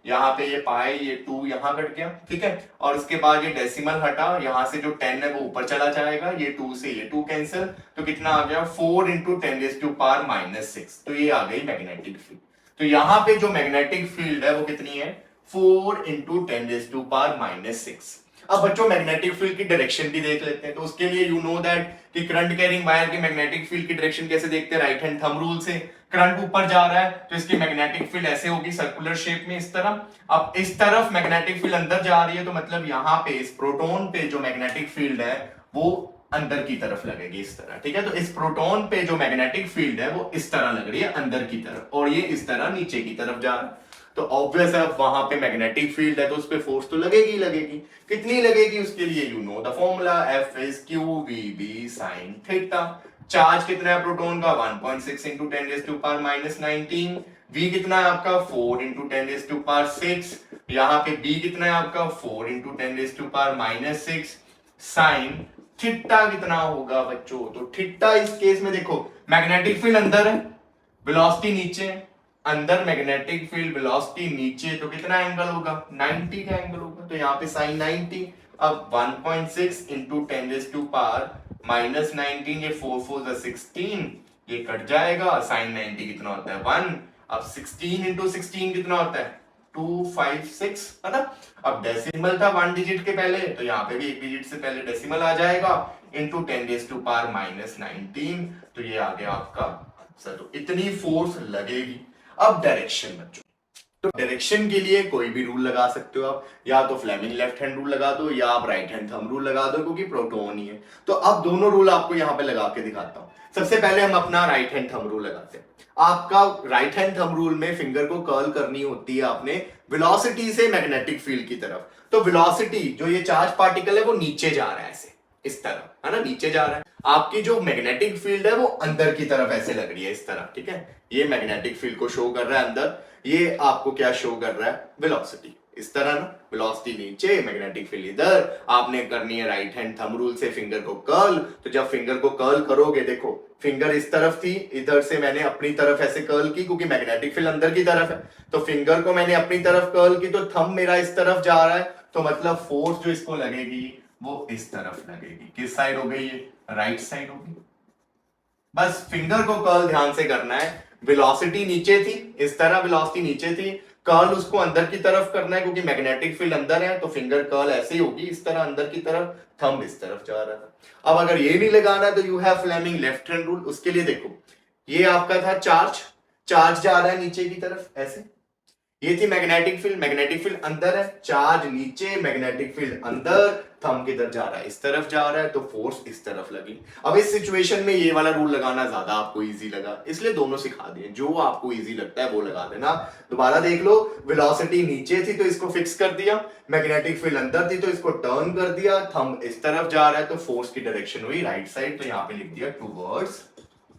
यहाँ पे ये पाई, ये 2 यहाँ कट गया, ठीक है, और उसके बाद ये डेसिमल हटा, यहाँ से जो 10 है वो ऊपर चला जाएगा, ये 2 से ये 2 कैंसिल, तो कितना आ गया? 4 इंटू 10⁻⁻⁶। तो ये आ गई मैग्नेटिक फील्ड। तो यहाँ पे जो मैग्नेटिक फील्ड है वो कितनी है? 4 इंटू 10⁻⁻⁶। अब बच्चों मैग्नेटिक फील्ड की डायरेक्शन भी देख लेते हैं। तो उसके लिए यू नो दैट कि करंट कैरिंग वायर की मैग्नेटिक फील्ड की डायरेक्शन कैसे देखते हैं? राइट हैंड थंब रूल से। करंट ऊपर जा रहा है तो इसकी मैग्नेटिक फील्ड ऐसे होगी सर्कुलर शेप में इस तरह। अब इस तरफ मैग्नेटिक फील्ड अंदर जा रही है, तो मतलब यहाँ पे इस प्रोटॉन पे जो मैग्नेटिक फील्ड है वो अंदर की तरफ लगेगी इस तरह, ठीक है। तो इस प्रोटॉन पे जो मैग्नेटिक फील्ड है वो इस तरह लग रही है अंदर की तरफ, और ये इस तरह नीचे की तरफ जा रहा है। तो ऑब्वियस है वहां पे मैग्नेटिक फील्ड है तो उस पे फोर्स तो लगेगी लगेगी। कितनी लगेगी उसके लिए you know the formula, F is QVB sin theta. Charge कितना है प्रोटॉन का? 1.6 इंटू 10⁻⁻⁹। V कितना है आपका? 4 इंटू 10⁻⁶। यहाँ पे B कितना है आपका? 4 इंटू 10⁻⁻⁶ साइन थीटा कितना होगा बच्चों? तो थीटा इस केस में देखो मैग्नेटिक फील्ड अंदर है, वेलोसिटी नीचे है, अंदर मैग्नेटिक फील्ड वेलोसिटी नीचे, तो कितना एंगल होगा? 90 का एंगल होगा। तो यहाँ पे साइन 90। अब 1.6 इंटू 10⁻⁻⁹, ये 4 4 16, ये कट जाएगा। साइन 90 कितना होता है? 1। अब 16 इंटू 16 कितना होता है? 256, है ना। अब डेसिमल था 1 डिजिट के पहले, तो यहाँ पे भी 1 डिजिट से पहले डेसिमल आ जाएगा, इंटू 10⁻⁻⁹, तो ये आ गया आपका आंसर। तो इतनी फोर्स लगेगी। अब डायरेक्शन बच्चों, तो डायरेक्शन के लिए कोई भी रूल लगा सकते हो आप, या तो फ्लेमिंग लेफ्ट हैंड रूल लगा दो या आप राइट हैंड थंब रूल लगा दो, क्योंकि प्रोटॉन ही है। तो अब दोनों रूल आपको यहाँ पे लगा के दिखाता हूं। सबसे पहले हम अपना राइट हैंड थंब रूल लगाते हैं। आपका राइट हैंड थंब रूल में फिंगर को कर्ल करनी होती है आपने वेलोसिटी से मैग्नेटिक फील्ड की तरफ। तो वेलोसिटी जो ये चार्ज पार्टिकल है वो नीचे जा रहा है ऐसे इस तरह, है ना, नीचे जा रहा है। आपकी जो मैग्नेटिक फील्ड है वो अंदर की तरफ ऐसे लग रही है इस तरह, ठीक है। ये मैग्नेटिक फील्ड को शो कर रहा है अंदर, ये आपको क्या शो कर रहा है? वेलोसिटी इस तरह ना, वेलोसिटी नीचे मैग्नेटिक फील्ड इधर। आपने करनी है राइट हैंड थंब रूल से फिंगर को कर्ल। तो जब फिंगर को कर्ल करोगे, देखो फिंगर इस तरफ थी, इधर से मैंने अपनी तरफ ऐसे कर्ल की क्योंकि मैग्नेटिक फील्ड अंदर की तरफ है। तो फिंगर को मैंने अपनी तरफ कर्ल की, तो थंब मेरा इस तरफ जा रहा है, तो मतलब फोर्स जो इसको लगेगी वो इस तरफ लगेगी। किस साइड हो गई ये? राइट साइड होगी। बस फिंगर को कर्ल ध्यान से करना है। वेलोसिटी नीचे थी इस तरह, वेलोसिटी नीचे थी, कर्ल उसको अंदर की तरफ करना है क्योंकि मैग्नेटिक फील्ड अंदर है, तो फिंगर कर्ल ऐसे ही होगी इस तरह अंदर की तरफ, थंब इस तरफ जा रहा था। अब अगर ये नहीं लगाना तो you have Fleming left hand rule. उसके लिए देखो ये आपका था चार्ज, चार्ज जा रहा है नीचे की तरफ ऐसे, ये थी मैग्नेटिक फील्ड अंदर है, चार्ज नीचे, मैग्नेटिक फील्ड अंदर, थंब किधर जा रहा है इस तरफ जा रहा है, तो फोर्स इस तरफ लगी। अब इस सिचुएशन में ये वाला रूल लगाना ज्यादा आपको इजी लगा, इसलिए दोनों सिखा दिए, जो आपको इजी लगता है वो लगा देना। दोबारा देख लो, वेलोसिटी नीचे थी तो इसको फिक्स कर दिया, मैग्नेटिक फील्ड अंदर थी तो इसको टर्न कर दिया, थंब इस तरफ जा रहा है तो फोर्स की डायरेक्शन हुई राइट साइड, तो यहां पे लिख दिया टूवर्ड्स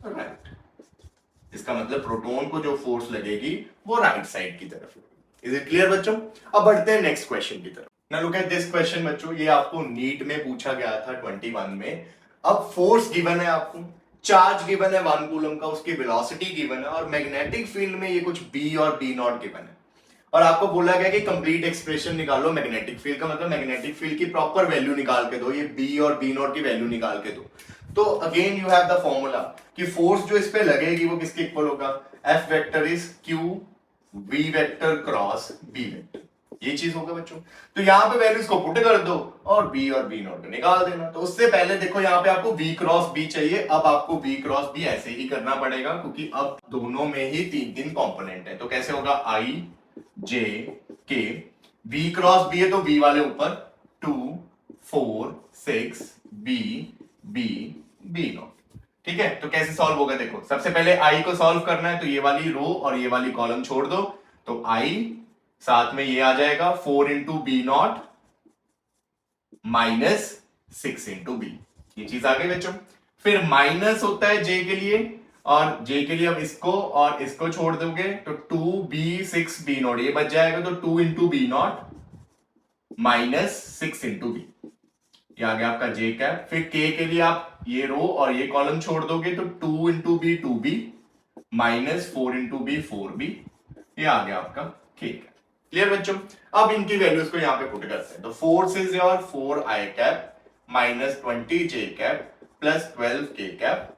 राइट। इसका मतलब प्रोटॉन को जो फोर्स लगेगी वो राइट साइड की तरफ लगेगी। इज इट क्लियर बच्चों? अब बढ़ते हैं नेक्स्ट क्वेश्चन की तरफ। Now look at this question बच्चों, ये आपको नीट में पूछा गया था 21 में। अब फोर्स गिवन है आपको, चार्ज गिवन है 1 कूलम का, उसकी वेलोसिटी गिवन है, और मैग्नेटिक फील्ड में ये कुछ बी और बी नॉट गिवन है, और आपको बोला गया कि कंप्लीट एक्सप्रेशन निकालो मैग्नेटिक फील्ड का, मतलब मैग्नेटिक फील्ड की प्रॉपर वैल्यू निकाल के दो, ये बी और बी नॉट की वैल्यू निकाल के दो। तो again you have the formula कि फोर्स जो इस पे लगेगी वो किसके इक्वल होगा, F vector is Q V vector cross B vector, ये चीज होगा बच्चों। तो यहां पे वैल्यूज को पुट कर दो और बी नॉट निकाल देना। तो उससे पहले देखो यहाँ पे आपको v क्रॉस बी चाहिए, अब आपको v क्रॉस बी ऐसे ही करना पड़ेगा क्योंकि अब दोनों में ही तीन तीन कॉम्पोनेंट है। तो कैसे होगा, आई जे के, v क्रॉस बी है तो v वाले ऊपर 2 4 6 बी बी बी नॉट, ठीक है। तो कैसे सॉल्व होगा, देखो सबसे पहले आई को सॉल्व करना है, तो ये वाली रो और ये वाली कॉलम छोड़ दो, तो आई साथ में ये आ जाएगा 4 into B naught minus 6 into B, ये चीज आ गई बच्चों। फिर माइनस होता है जे के लिए, और जे के लिए अब इसको और इसको छोड़ दोगे तो 2b6b0, ये बच जाएगा, तो 2 into B naught minus 6 into B, ये आ गया आपका जे कैप। फिर के के लिए आप ये रो और ये कॉलम छोड़ दोगे तो 2 into B 2b minus 4 into B 4b, ये आ गया आपका के कैप। क्लियर बच्चों? अब इनकी वैल्यूज को यहां पे पुट करते हैं, तो force is your 4 I cap minus 20 J cap plus 12 के कैप,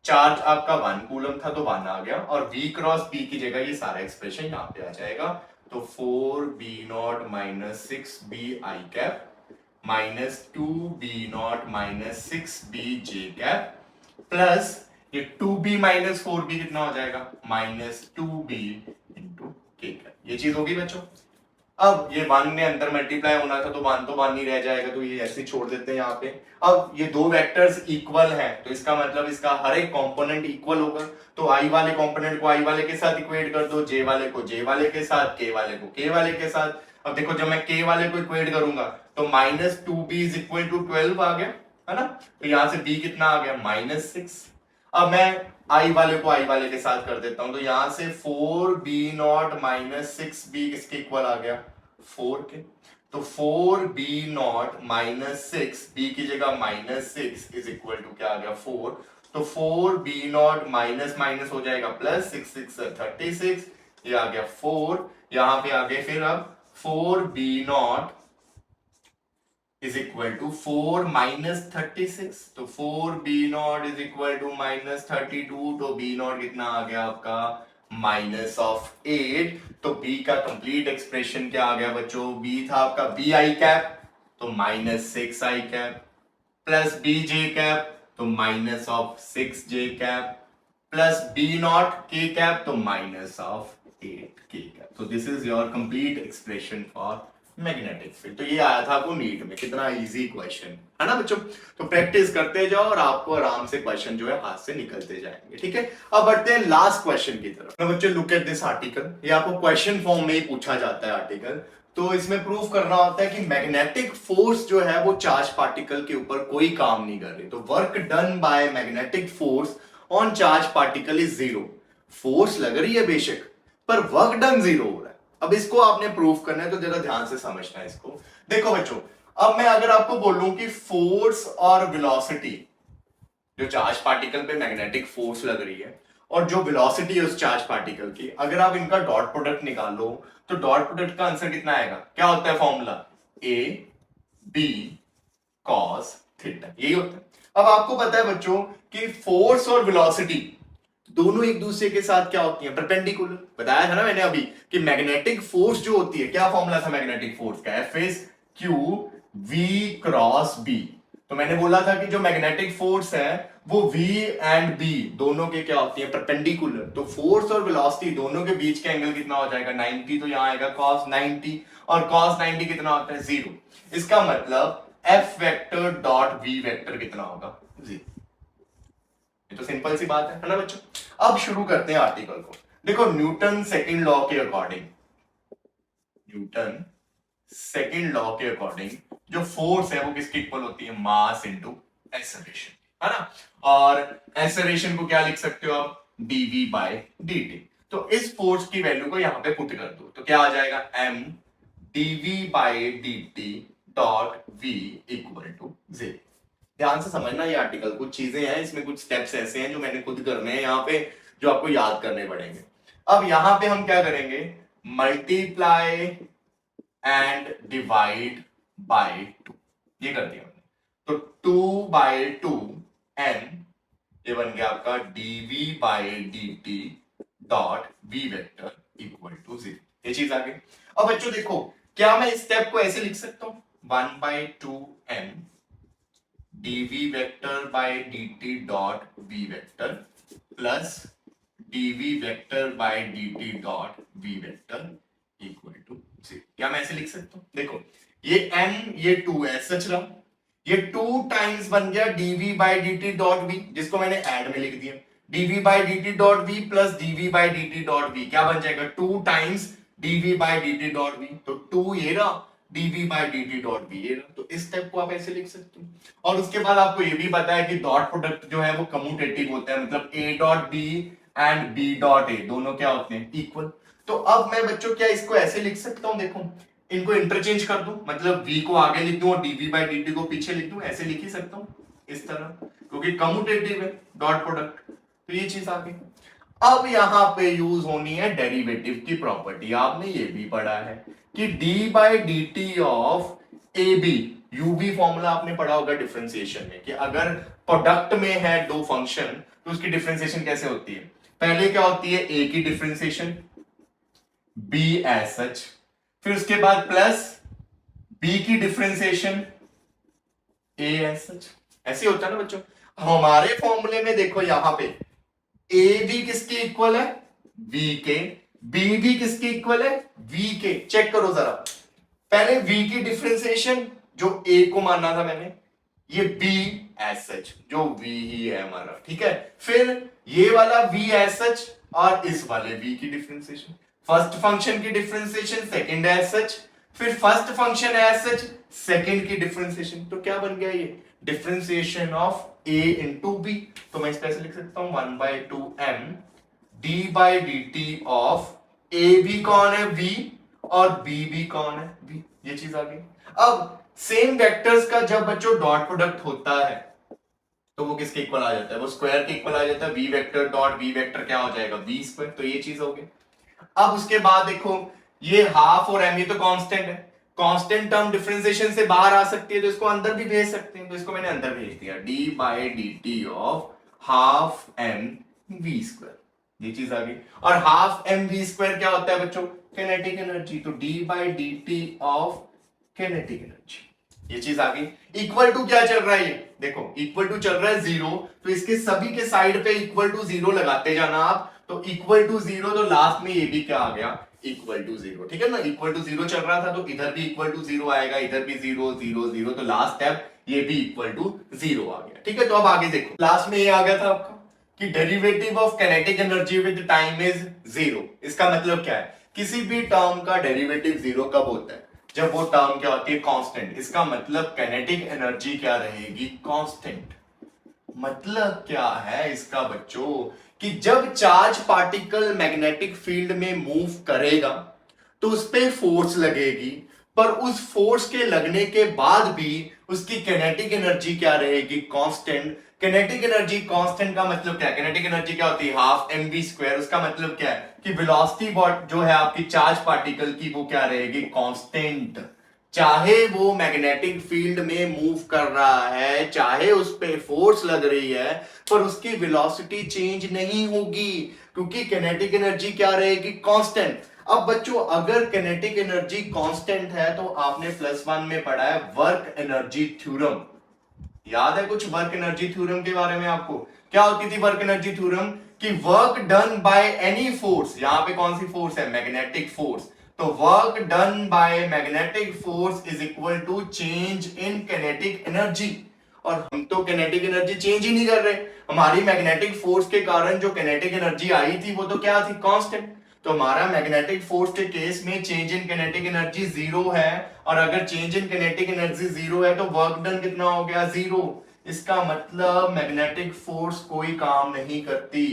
चार्ज आपका 1 कूलम था तो 1 आ गया, और v क्रॉस b की जगह ये सारा एक्सप्रेशन यहां पे आ जाएगा, तो 4b0 minus 6b i cap minus 2b0 minus 6b j cap plus ये 2b माइनस 4b कितना हो जाएगा, माइनस 2b इंटू के कैप, ये चीज होगी बच्चों। अब ये 1 ने अंदर मल्टीप्लाई होना था तो 1 नहीं रह जाएगा, तो ये ऐसे छोड़ देते हैं यहाँ पे। अब ये दो वेक्टर्स इक्वल हैं तो इसका मतलब इसका हर एक कंपोनेंट इक्वल होगा, तो आई वाले कंपोनेंट को आई वाले के साथ इक्वेट कर दो, जे वाले को जे वाले के साथ, के वाले को के वाले के साथ। अब देखो जब मैं के वाले को इक्वेट करूंगा तो minus 2b is equal to 12 आ गया, है ना, तो यहां से b कितना आ गया, माइनस 6। अब मैं आई वाले को आई वाले के साथ कर देता हूं, तो यहां से 4b0 माइनस 6b किसके इक्वल आ गया, 4 के, तो 4b0 माइनस 6, b की जगह माइनस 6 इज इक्वल टू क्या आ गया, 4, तो 4b0 माइनस माइनस हो जाएगा प्लस, 6 6 36, ये आ गया 4, यहां पे आ गए फिर अब 4b0 is equal to 4 minus 36, तो 4b0 is equal to minus 32, तो b0 कितना आ गया आपका, माइनस ऑफ 8। तो b का कंप्लीट एक्सप्रेशन क्या आ गया बच्चों, b था आपका b आई कैप तो माइनस 6 आई कैप प्लस b जे कैप तो minus of 6 J cap plus b0 k cap तो माइनस ऑफ 8 k कैप। तो this is your complete expression for magnetic field. तो ये आया था आपको नीट में, कितना इजी क्वेश्चन है ना बच्चों। तो प्रैक्टिस करते जाओ और आपको आराम से क्वेश्चन जो है हाथ से निकलते जाएंगे, ठीक है। अब बढ़ते हैं लास्ट क्वेश्चन की तरफ। बच्चों लुक एट दिस आर्टिकल, ये आपको क्वेश्चन फॉर्म में ही पूछा जाता है आर्टिकल। तो इसमें प्रूव करना होता है कि मैग्नेटिक फोर्स जो है वो चार्ज पार्टिकल के ऊपर कोई काम नहीं कर रही। तो work done by magnetic force on charge particle is 0। Force लग रही है बेशक पर वर्क डन 0 हो रहा है। अब इसको आपने प्रूव करना है तो जरा ध्यान से समझना है इसको। देखो बच्चों, अब मैं अगर आपको बोलूं कि फोर्स और वेलोसिटी, जो चार्ज पार्टिकल पे मैग्नेटिक फोर्स लग रही है और जो वेलोसिटी है उस चार्ज पार्टिकल की, अगर आप इनका डॉट प्रोडक्ट निकालो तो डॉट प्रोडक्ट का आंसर कितना आएगा, क्या होता है formula, A B cos theta, यही होता है। अब आपको पता है बच्चों कि फोर्स और वेलोसिटी दोनों एक दूसरे के साथ क्या होती हैं, परपेंडिकुलर। बताया था ना मैंने अभी कि मैग्नेटिक फोर्स जो होती है, क्या फॉर्मूला था मैग्नेटिक फोर्स का, F is Q V cross B. तो मैंने बोला था कि जो मैग्नेटिक फोर्स है वो v एंड b दोनों के क्या होती है, परपेंडिकुलर। तो फोर्स और वेलोसिटी दोनों के बीच का एंगल कितना हो जाएगा, 90। तो यहां आएगा cos 90, और cos 90 कितना होता है, 0। इसका मतलब f vector dot v vector कितना होगा, 0। ये तो सिंपल सी बात है ना बच्चों। अब शुरू करते हैं आर्टिकल को। देखो न्यूटन सेकंड लॉ के अकॉर्डिंग, न्यूटन सेकंड लॉ के अकॉर्डिंग जो फोर्स है वो किसकी इक्वल होती है, मास इनटू एक्सेलरेशन, है ना। और एक्सेलरेशन को क्या लिख सकते हो आप, dv बाय dt। तो इस फोर्स की वैल्यू को यहां पे पुट कर दो तो क्या आ जाएगा, m dv by dt dot v equal to 0। ध्यान से समझना ये आर्टिकल, कुछ चीजें हैं इसमें, कुछ स्टेप्स ऐसे हैं जो मैंने खुद करने हैं यहाँ पे, जो आपको याद करने पड़ेंगे। अब यहां पे हम क्या करेंगे, मल्टीप्लाई एंड डिवाइड बाय 2, ये कर दिया हमने। तो 2/2 n, ये बन गया आपका dv by dt dot v vector equal to 0। ये चीज आ गई। अब बच्चों देखो, क्या मैं इस स्टेप को ऐसे लिख सकता हूं, 1/2n dv vector by dt dot v vector plus dv vector by dt dot v vector equal to 0। क्या मैं ऐसे लिख सकता हूं, देखो ये n, ये 2 सच रहा, ये 2 टाइम्स बन गया dv by dt dot v, जिसको मैंने ऐड में लिख दिया, dv by dt dot v plus dv by dt dot v, क्या बन जाएगा, 2 times dv by dt dot v। तो 2 ये रहा, dv by dt dot v ये रहा। तो इस स्टेप को आप ऐसे लिख सकते हो। और उसके बाद आपको ये भी पता है कि डॉट प्रोडक्ट जो है वो कम्यूटेटिव होता है, मतलब a dot b and b dot a दोनों क्या होते हैं, इक्वल। तो अब मैं बच्चों क्या इसको ऐसे लिख सकता हूं, देखो इनको इंटरचेंज कर दूं, मतलब v को आगे लिख दूं और dv बाय dt को पीछे लिख दूं, ऐसे लिख ही सकता हूं इस तरह, क्योंकि कम्यूटेटिव है डॉट प्रोडक्ट। तो ये चीज आ गई। अब यहां पे यूज होनी है डेरिवेटिव की प्रॉपर्टी। आपने ये भी पढ़ा है कि d by dt of A B, U B formula आपने पढ़ा होगा डिफरेंशिएशन में, कि अगर प्रोडक्ट में है दो फंक्शन तो उसकी डिफरेंशिएशन कैसे होती है, पहले क्या होती है, a की डिफरेंशिएशन b एज सच, फिर उसके बाद प्लस b की डिफरेंशिएशन a एज सच। ऐसे होता है ना बच्चों। हमारे फॉर्मूले में देखो यहां पे a भी किसके इक्वल है, v के, b भी किसके इक्वल है, v के। चेक करो जरा, पहले v की डिफरेंशिएशन जो a को माना था मैंने, ये b एज सच, जो v ही है हमारा, ठीक है। फिर ये वाला v एज सच और इस वाले v की डिफरेंशिएशन, फर्स्ट फंक्शन की डिफरेंशिएशन सेकंड एज सच, फिर first function as such second की डिफरेंशिएशन। तो क्या बन गया ये, differentiation of a into b। तो मैं इसको ऐसे लिख सकता हूं 1/2m d by dt of a भी कौन है, v, और b भी कौन है, b। ये चीज आ गई। अब सेम वेक्टर्स का जब बच्चों डॉट प्रोडक्ट होता है तो वो किसके इक्वल आ जाता है, वो स्क्वायर के इक्वल आ जाता है, v vector dot v vector क्या हो जाएगा, v स्क्वायर। तो ये चीज हो गई। अब उसके बाद देखो ये हाफ और m, ये तो कांस्टेंट है, कांस्टेंट टर्म डिफरेंशिएशन से बाहर आ सकती है तो इसको अंदर भी भेज सकते हैं, तो इसको मैंने अंदर भेज दिया, d by dt of half m v square. ये चीज आ गई। और हाफ m v स्क्वायर क्या होता है बच्चों, काइनेटिक एनर्जी। तो d by dt of kinetic energy. ये चीज आ गई। इक्वल टू क्या चल रहा है, ये देखो इक्वल टू चल रहा है 0, तो इसके सभी के साइड पे इक्वल टू 0 लगाते जाना आप। तो इक्वल टू 0, तो लास्ट में ये भी क्या आ गया, इक्वल टू 0, ठीक है ना। इक्वल टू 0 चल रहा था तो इधर भी इक्वल टू 0 आएगा, इधर भी 0 0 0, तो लास्ट स्टेप ये भी इक्वल टू 0 आ गया, ठीक है। तो अब आगे देखो, लास्ट में ये आ गया था आपका कि derivative of kinetic energy with time is 0। इसका मतलब क्या है, किसी भी टर्म का डेरिवेटिव 0 कब होता है, जब वो टर्म क्या होती है, कांस्टेंट। इसका मतलब काइनेटिक एनर्जी क्या रहेगी, कांस्टेंट। मतलब क्या है इसका बच्चों, कि जब चार्ज पार्टिकल मैग्नेटिक फील्ड में मूव करेगा तो उस पे फोर्स लगेगी, पर उस फोर्स के लगने के बाद भी उसकी काइनेटिक एनर्जी क्या रहेगी, कांस्टेंट। काइनेटिक एनर्जी कांस्टेंट का मतलब क्या है, काइनेटिक एनर्जी क्या होती है, हाफ एम वी स्क्वायर। उसका मतलब क्या है कि वेलोसिटी जो है आपकी चार्ज पार्टिकल की वो क्या रहेगी, कांस्टेंट। चाहे वो मैग्नेटिक फील्ड में मूव कर रहा है, चाहे उस पे फोर्स लग रही है, पर उसकी वेलोसिटी चेंज नहीं होगी, क्योंकि किनेटिक एनर्जी क्या रहेगी, कांस्टेंट। अब बच्चों अगर किनेटिक एनर्जी कांस्टेंट है तो आपने +1 में पढ़ा है वर्क एनर्जी थ्योरम। याद है कुछ वर्क एनर्जी थ्योरम के बारे में आपको? क्या होती थी वर्क एनर्जी थ्योरम? कि work done by any force, यहां पे कौन सी फोर्स है, मैग्नेटिक फोर्स, तो work done by magnetic force is equal to change in kinetic energy. और हम तो किनेटिक एनर्जी चेंज ही नहीं कर रहे, हमारी मैग्नेटिक फोर्स के कारण जो किनेटिक एनर्जी आई थी वो तो क्या थी, कांस्टेंट। तो हमारा मैग्नेटिक फोर्स के केस में चेंज इन किनेटिक एनर्जी 0 है, और अगर चेंज इन किनेटिक एनर्जी 0 है तो वर्क डन कितना हो गया, 0। इसका मतलब मैग्नेटिक फोर्स कोई काम नहीं करती।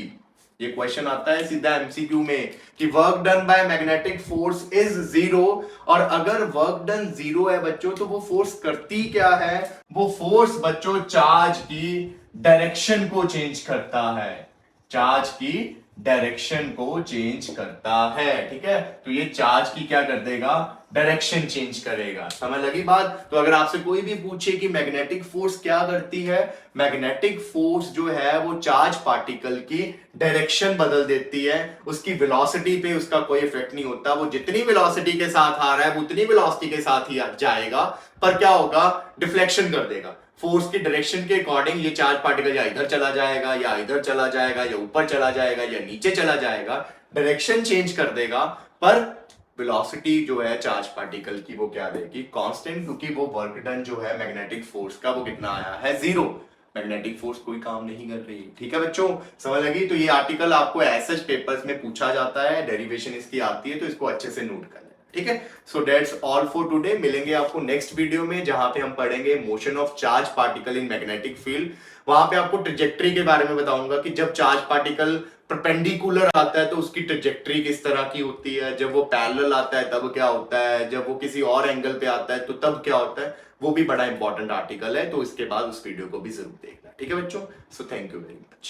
ये क्वेश्चन आता है सीधा एमसीक्यू में कि work done by magnetic force is 0, और अगर वर्क डन 0 है बच्चों तो वो फोर्स करती क्या है, वो फोर्स बच्चों चार्ज की डायरेक्शन को चेंज करता है, चार्ज की डायरेक्शन को चेंज करता है। ठीक है, तो ये चार्ज की क्या कर देगा, डायरेक्शन चेंज करेगा। समझ लगी बात? तो अगर आपसे कोई भी पूछे कि मैग्नेटिक फोर्स क्या करती है, मैग्नेटिक फोर्स जो है वो चार्ज पार्टिकल की डायरेक्शन बदल देती है, उसकी वेलोसिटी पे उसका कोई इफेक्ट नहीं होता। वो जितनी वेलोसिटी के साथ आ रहा है उतनी वेलोसिटी के साथ ही जाएगा, पर क्या होगा, डिफ्लेक्शन कर देगा। फोर्स की डायरेक्शन के अकॉर्डिंग ये चार्ज पार्टिकल या इधर चला जाएगा, या इधर चला जाएगा, या ऊपर चला जाएगा, या नीचे चला जाएगा, डायरेक्शन चेंज कर देगा, पर वेलोसिटी जो है चार्ज पार्टिकल की वो क्या रहेगी, कांस्टेंट, क्योंकि वो वर्क डन जो है मैग्नेटिक फोर्स का वो कितना आया है, 0। मैग्नेटिक फोर्स कोई काम नहीं कर रही। ठीक है बच्चों, समझ लगी? तो ये आर्टिकल आपको ऐसे पेपर्स में पूछा जाता है, डेरिवेशन इसकी आती है, तो इसको अच्छे से नोट कर लेना। ठीक है, so that's all for today. मिलेंगे आपको नेक्स्ट वीडियो में जहां पे हम पढ़ेंगे motion of charge particle in magnetic field. वहां पे आपको ट्रेजेक्टरी के बारे में बताऊंगा कि जब चार्ज पार्टिकल परपेंडिकुलर आता है तो उसकी ट्रेजेक्टरी किस तरह की होती है, जब वो पैरेलल आता है तब क्या होता है, जब वो किसी और एंगल पे आता है तो तब क्या होता है। वो भी बड़ा इंपॉर्टेंट आर्टिकल है, तो इसके बाद उस वीडियो को भी जरूर देखना। ठीक है बच्चों, so thank you very much.